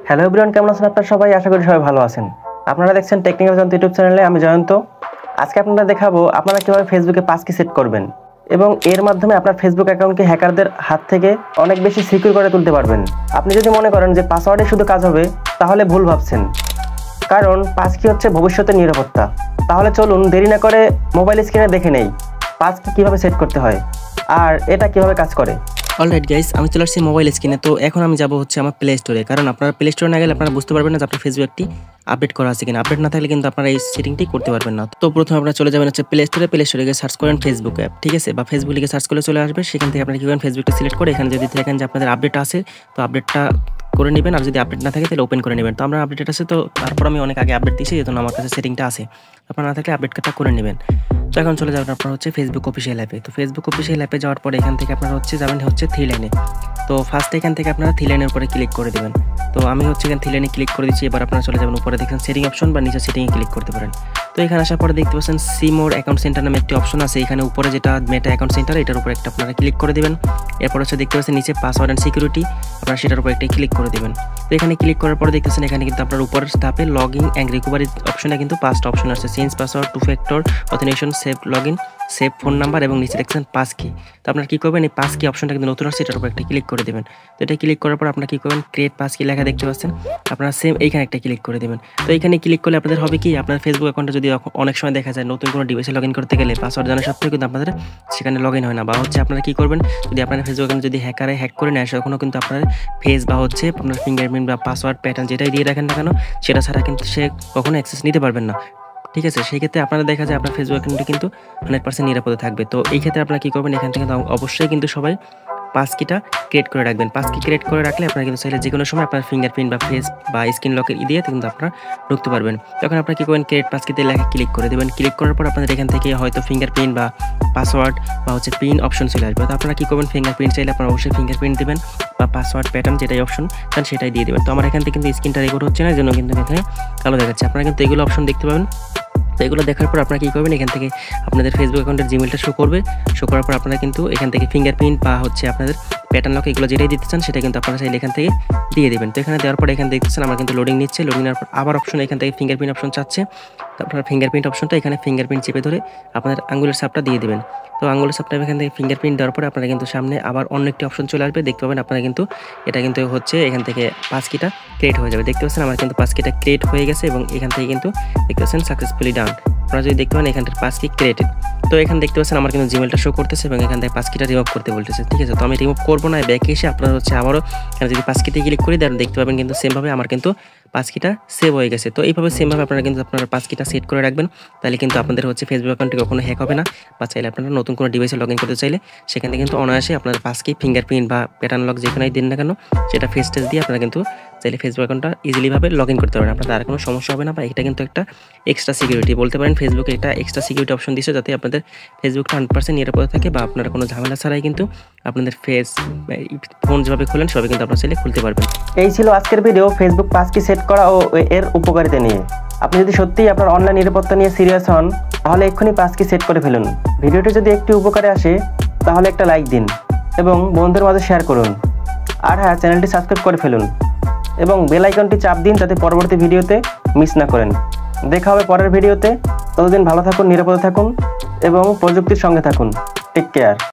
Hello everyone, কেমন আছেন আপনারা সবাই? আশা করি সবাই ভালো আছেন। আপনারা দেখছেন টেকনিক্যাল জয়ন্ত ইউটিউব চ্যানেলে। আমি জয়ন্ত। আজকে আপনারা দেখাবো আপনারা কিভাবে ফেসবুকে পাস কি সেট করবেন এবং এর মাধ্যমে আপনার ফেসবুক অ্যাকাউন্টকে হ্যাকারদের হাত থেকে অনেক বেশি সিকিউর করে তুলতে পারবেন। আপনি যদি মনে করেন যে পাসওয়ার্ডে শুধু কাজ হবে, তাহলে ভুল ভাবছেন, কারণ পাস কি হচ্ছে ভবিষ্যতের নিরাপত্তা। তাহলে চলুন দেরি না করে মোবাইল স্ক্রিনে দেখে নেই পাস কি কীভাবে সেট করতে হয় আর এটা কিভাবে কাজ করে। অলরাইট গাইস, আমি চলে আসছি মোবাইল স্ক্রিনে। তো এখন আমি যাব হচ্ছে আমার প্লে স্টোরে, কারণ আপনারা প্লে স্টোরে না গেলে আপনারা বুঝতে পারবেন না যে আপনার ফেসবুক একটি আপডেট করা আছে কিনা। আপডেট না থাকলে কিন্তু আপনারা এই সেটিংটি করতে পারবেন না। তো প্রথমে আপনারা চলে যাবেন হচ্ছে প্লে স্টোরে। প্লে স্টোরে গিয়ে সার্চ করেন ফেসবুক অ্যাপ, ঠিক আছে, বা ফেসবুক লিখে সার্চ করলে চলে আসবে। সেখান থেকে আপনারা কি করেন, ফেসবুকটা সিলেক্ট করে এখানে যদি দেখেন যে আপনাদের আপডেট আছে তো আপডেটটা করে নেবেন, আর যদি আপডেট না থাকে তাহলে ওপেন করে নেবেন। তো আমরা আপডেট আছে, তো তারপর আমি অনেক আগে আপডেট দিয়েছি, যেহেতু আমার কাছে সেটিংটা আছে। আপনারা না থাকলে আপডেটটা করে নেবেন। তো এখন চলে যাবেন আপনার হচ্ছে ফেসবুক অফিসিয়াল অ্যাপে। তো ফেসবুক অফিসিয়াল অ্যাপে যাওয়ার পরে এখান থেকে আপনারা হচ্ছে যাবেন হচ্ছে থ্রি লাইনে। তো ফার্স্ট এখান থেকে আপনারা থ্রি লাইনের উপরে ক্লিক করে দেবেন। তো আমি হচ্ছে এখানে থ্রি লাইনে ক্লিক করে দিচ্ছি। এবার আপনারা চলে যাবেন উপরে, দেখেন সেটিং অপশন বা নিচে সেটিংয়ে ক্লিক করতে পারেন। তো এখানে আসার পরে দেখতে পাচ্ছেন সি মোর অ্যাকাউন্ট সেন্টার নামে একটি অপশন আছে। এখানে উপরে যেটা মেটা অ্যাকাউন্ট সেন্টার, এটার উপরে একটা আপনারা ক্লিক করে দেবেন। এরপর হচ্ছে দেখতে পাচ্ছেন নিচে পাসওয়ার্ড অ্যান্ড সিকিউরিটি, আপনারা সেটার উপরে একটা ক্লিক করে দেবেন। তো এখানে ক্লিক করার পরে দেখতেছেন এখানে কিন্তু আপনার উপরের ধাপে লগ ইন অ্যান্ড রিকভারি অপশনে কিন্তু 5টা অপশন আছে: change password, 2 factor authentication, save log in, save phone number এবং নিচে দেখছেন পাস কি। তো আপনারা কী করবেন, এই পাস কি অপশনটা কিন্তু নতুন আসছে, এটার উপর একটা ক্লিক করে দেবেন। তো এটা ক্লিক করার পর আপনারা কী করবেন, ক্রিয়েট পাস কি লেখা দেখতে পাচ্ছেন, আপনারা সেম এইখানে একটা ক্লিক করে দেবেন। তো এইখানে ক্লিক করলে আপনাদের হবে কি, আপনার ফেসবুক অ্যাকাউন্টে যদি অনেক সময় দেখা যায় নতুন কোনো ডিভাইসে লগ ইন করতে গেলে পাসওয়ার্ড জানার সত্ত্বেও কিন্তু আপনাদের সেখানে লগ ইন হয় না, বা হচ্ছে আপনারা কী করবেন, যদি আপনার ফেসবুক অ্যাকাউন্ট যদি হ্যাকারে হ্যাক করে নেয়, তখনও কিন্তু আপনার ফেস বা হচ্ছে আপনার ফিঙ্গারপ্রিন্ট বা পাসওয়ার্ড প্যাটার্ন যেটাই দিয়ে রাখেন না কেন, সেটা ছাড়া কিন্তু সে কখনো অ্যাক্সেস নিতে পারবেন না। ঠিক আছে, সেই ক্ষেত্রে আপনারা দেখা যায় আপনার ফেসবুক অ্যাকাউন্টে কিন্তু 100% নিরাপদে থাকবে। তো এই ক্ষেত্রে আপনারা কী করবেন, এখান থেকে অবশ্যই কিন্তু সবাই পাস কিটা ক্রিয়েট করে রাখবেন। পাস কি ক্রিয়েট করে রাখলে আপনারা কিন্তু চাইলে যে কোনো সময় আপনার ফিঙ্গারপ্রিন্ট বা ফেস বা স্ক্রিন লকের দিয়ে কিন্তু আপনারা ঢুকতে পারবেন। তখন আপনারা কী করবেন, ক্রিয়েট পাস কিতে লেখা ক্লিক করে দেবেন। ক্লিক করার পর আপনাদের এখান থেকে হয়তো ফিঙ্গারপ্রিন্ট বা পাসওয়ার্ড বা হচ্ছে পিন অপশন চলে আসবে। তো আপনারা কী করবেন, ফিঙ্গারপ্রিন্ট চাইলে আপনারা অবশ্যই ফিঙ্গারপ্রিন্ট দেবেন বা পাসওয়ার্ড প্যাটার্ন যেটাই অপশন চান সেটাই দিয়ে দেবেন। তো আমার এখান থেকে কিন্তু স্ক্রিনটা রেকর্ড হচ্ছে না, এই জন্য কিন্তু এখানে কালো দেখাচ্ছে। আপনারা কিন্তু এগুলো অপশন দেখতে পাবেন। তো এগুলো দেখার পর আপনারা কী করবেন, এখান থেকে আপনাদের ফেসবুক অ্যাকাউন্টের জিমেলটা শো করবে। শো করার পর আপনারা কিন্তু এখান থেকে ফিঙ্গারপ্রিন্ট বা হচ্ছে আপনাদের প্যাটার্ন লক এগুলো যেটাই দিতে চান সেটা কিন্তু আপনারা চাইলে এখান থেকে দিয়ে দেবেন। তো এখানে দেওয়ার পরে এখানে দেখতেছেন আমার কিন্তু লোডিং নিচ্ছে। লোডিং নেওয়ার পর আবার অপশন এখান থেকে ফিঙ্গারপ্রিন্ট অপশন চাচ্ছে। তো আপনারা ফিঙ্গারপ্রিন্ট অপশনটা এখানে ফিঙ্গারপ্রিন্ট চেপে ধরে আপনাদের আঙ্গুলের ছাপটা দিয়ে দেবেন। তো আঙ্গুলের ছাপটা এখান থেকে ফিঙ্গারপ্রিন্ট দেওয়ার পরে আপনারা কিন্তু সামনে আবার অন্য একটি অপশন চলে আসবে, দেখতে পাবেন আপনারা কিন্তু এটা কিন্তু হচ্ছে এখান থেকে পাস কিটা ক্রিয়েট হয়ে যাবে। দেখতে পাচ্ছেন আমার কিন্তু পাস কিটা ক্রিয়েট হয়ে গেছে এবং এখান থেকে কিন্তু দেখতে পাচ্ছেন সাকসেসফুলি ডান। আপনারা যদি দেখতে পান এখানটার পাস কি ক্রিয়েটেড। তো এখানে দেখতে পাচ্ছেন আমার কিন্তু জিমেলটা শো করতেছে এবং এখান থেকে পাস কিটা রিমুভ করতে বলতেছে। ঠিক আছে, তো আমি রিমুভ করবো না, ব্যাকে এসে আপনারা হচ্ছে আবারও এখানে যদি পাস কিতে ক্লিক করি তাহলে দেখতে পাবেন কিন্তু সেমভাবে আমার কিন্তু পাস কিটা সেভ হয়ে গেছে। তো এইভাবে সেমভাবে আপনারা কিন্তু আপনার পাস কিটা সেট করে রাখবেন, তাহলে কিন্তু আপনাদের হচ্ছে ফেসবুক অ্যাকাউন্টে কখনো হ্যাক হবে না। বা চাইলে আপনারা নতুন কোনো ডিভাইসে লগ ইন করতে চাইলে সেখানে কিন্তু অনায়াসে আপনার পাস কি, ফিঙ্গারপ্রিন্ট বা প্যাটার্ন লক যেখানেই দিন না কেন সেটা ফেস টেস্ট দিয়ে আপনারা কিন্তু চাইলে ফেসবুক অ্যাকাউন্টটা ইজিলিভাবে লগ ইন করতে পারেন। আপনাদের আর কোনো সমস্যা হবে না, বা এটা কিন্তু একটা এক্সট্রা সিকিউরিটি বলতে পারেন। ফেসবুকে একটা এক্সট্রা সিকিউরিটি অপশন দিচ্ছে যাতে আপনাদের ফেসবুকটা 100% নিরাপদে থাকে, বা আপনারা কোনো ঝামেলা ছাড়াই কিন্তু আপনাদের ফোন যেভাবে খোলেন সবাই কিন্তু আপনারা চাইলে খুলতে পারবেন। এই ছিল আজকের ভিডিও ফেসবুক পাস কি সেট করা ও এর উপকারিতা নিয়ে। আপনি যদি সত্যিই আপনার অনলাইন নিরাপত্তা নিয়ে সিরিয়াস হন তাহলে এক্ষুনি পাস কি সেট করে ফেলুন। ভিডিওটি যদি একটু উপকারে আসে তাহলে একটা লাইক দিন এবং বন্ধুদের মাঝে শেয়ার করুন। আর হ্যাঁ, চ্যানেলটি সাবস্ক্রাইব করে ফেলুন এবং বেল আইকনটি চাপ দিন যাতে পরবর্তী ভিডিওতে মিস না করেন। দেখা হবে পরের ভিডিওতে। ততদিন ভালো থাকুন, নিরাপদে থাকুন এবং প্রযুক্তির সঙ্গে থাকুন। Take care.